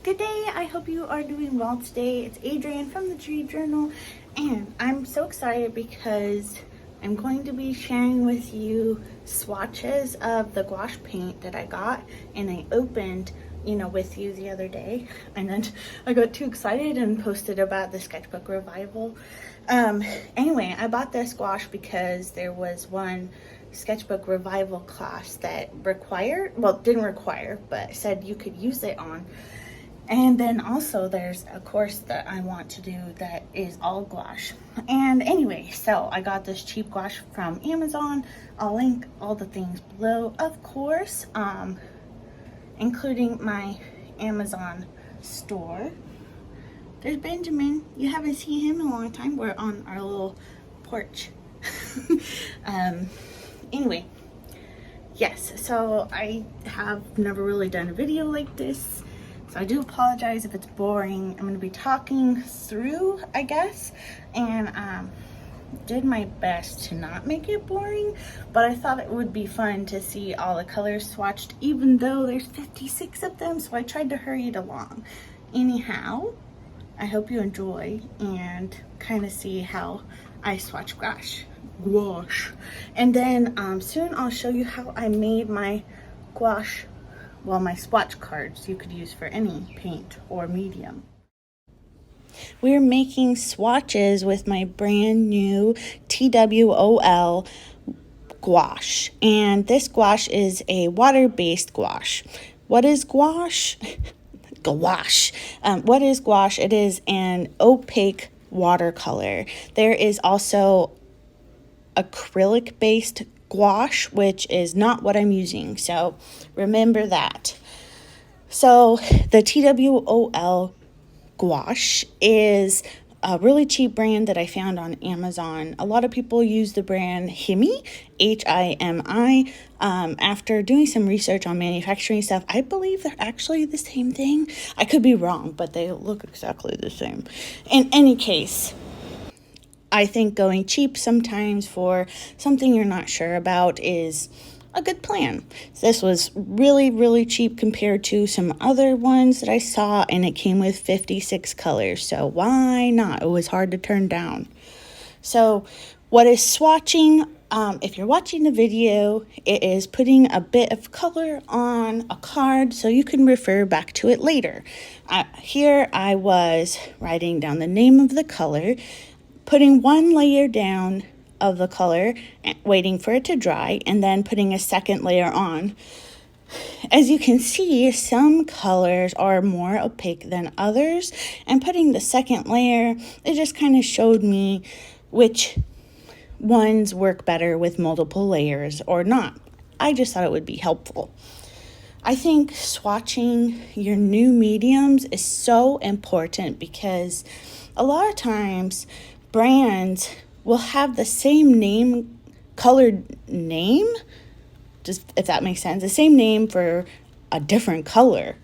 Good day, I hope you are doing well today. It's Adrienne from the Tree Journal, and I'm so excited because I'm going to be sharing with you swatches of the gouache paint that I got and I opened, with you the other day. And then I got too excited and posted about the sketchbook revival. Anyway, I bought this gouache because there was one sketchbook revival class that didn't require, but said you could use it on. And then also there's a course that I want to do that is all gouache. And anyway, so I got this cheap gouache from Amazon. I'll link all the things below, of course, including my Amazon store. There's Benjamin. You haven't seen him in a long time. We're on our little porch. Anyway, yes, so I have never really done a video like this. So I do apologize if it's boring. I'm going to be talking through, I guess, and did my best to not make it boring, but I thought it would be fun to see all the colors swatched, even though there's 56 of them, so I tried to hurry it along. Anyhow, I hope you enjoy and kind of see how I swatch gouache. And then soon I'll show you how I made my gouache, my swatch cards you could use for any paint or medium. We're making swatches with my brand new TWOL gouache, and this gouache is a water-based gouache. What is gouache? Gouache. What is gouache? It is an opaque watercolor. There is also acrylic-based gouache, which is not what I'm using, so remember that. So the TWOL gouache is a really cheap brand that I found on Amazon. A lot of people use the brand Himi, H-I-M-I. After doing some research on manufacturing stuff, I believe they're actually the same thing. I could be wrong, but they look exactly the same. In any case, I think going cheap sometimes for something you're not sure about is a good plan. This was really, really cheap compared to some other ones that I saw, and it came with 56 colors, so why not? It was hard to turn down. So what is swatching? If you're watching the video, it is putting a bit of color on a card so you can refer back to it later. Here I was writing down the name of the color, putting one layer down of the color, waiting for it to dry, and then putting a second layer on. As you can see, some colors are more opaque than others, and putting the second layer, it just kind of showed me which ones work better with multiple layers or not. I just thought it would be helpful. I think swatching your new mediums is so important because a lot of times brands will have the same colored name, just if that makes sense, the same name for a different color.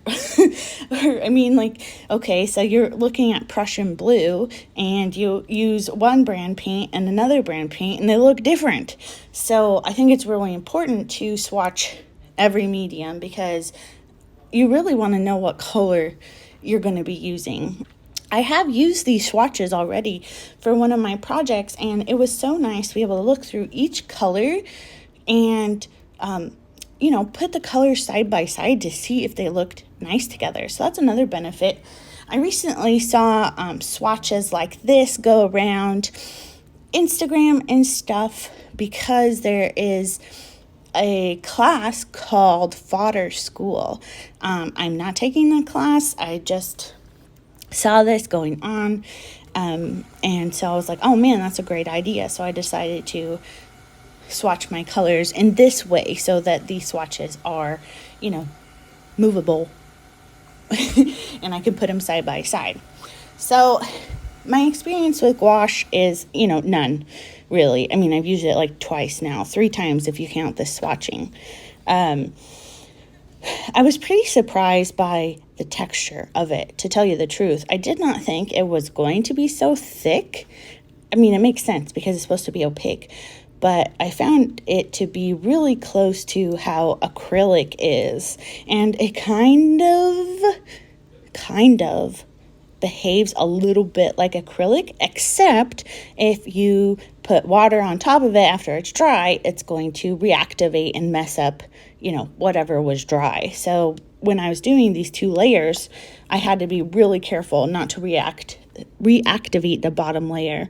Okay, so you're looking at Prussian blue and you use one brand paint and another brand paint and they look different. So I think it's really important to swatch every medium because you really want to know what color you're going to be using. I have used these swatches already for one of my projects, and it was so nice to be able to look through each color and, put the colors side by side to see if they looked nice together. So that's another benefit. I recently saw swatches like this go around Instagram and stuff because there is a class called Fodder School. I'm not taking the class. I just saw this going on, and so I was like, oh man, that's a great idea. So I decided to swatch my colors in this way so that these swatches are, movable and I can put them side by side. So my experience with gouache is, none really. I mean, I've used it like twice now, 3 times if you count this swatching. I was pretty surprised by the texture of it, to tell you the truth. I did not think it was going to be so thick. I mean, it makes sense because it's supposed to be opaque, but I found it to be really close to how acrylic is, and it kind kind of behaves a little bit like acrylic, except if you put water on top of it after it's dry, it's going to reactivate and mess up, you know, whatever was dry. So when I was doing these 2 layers, I had to be really careful not to reactivate the bottom layer.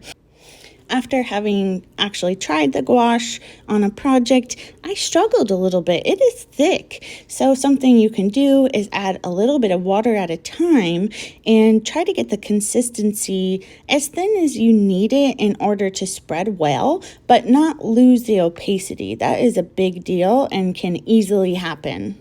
After having actually tried the gouache on a project, I struggled a little bit. It is thick. So something you can do is add a little bit of water at a time and try to get the consistency as thin as you need it in order to spread well, but not lose the opacity. That is a big deal and can easily happen.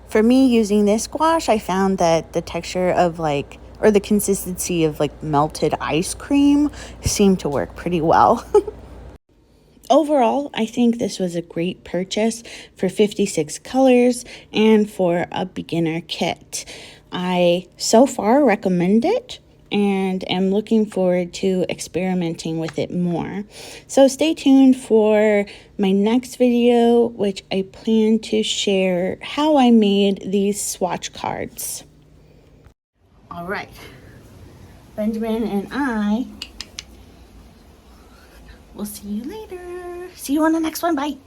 For me, using this gouache, I found that the texture of the consistency of melted ice cream seemed to work pretty well. Overall, I think this was a great purchase for 56 colors and for a beginner kit. I so far recommend it and am looking forward to experimenting with it more. So stay tuned for my next video, which I plan to share how I made these swatch cards. All right, Benjamin and I will see you later. See you on the next one. Bye.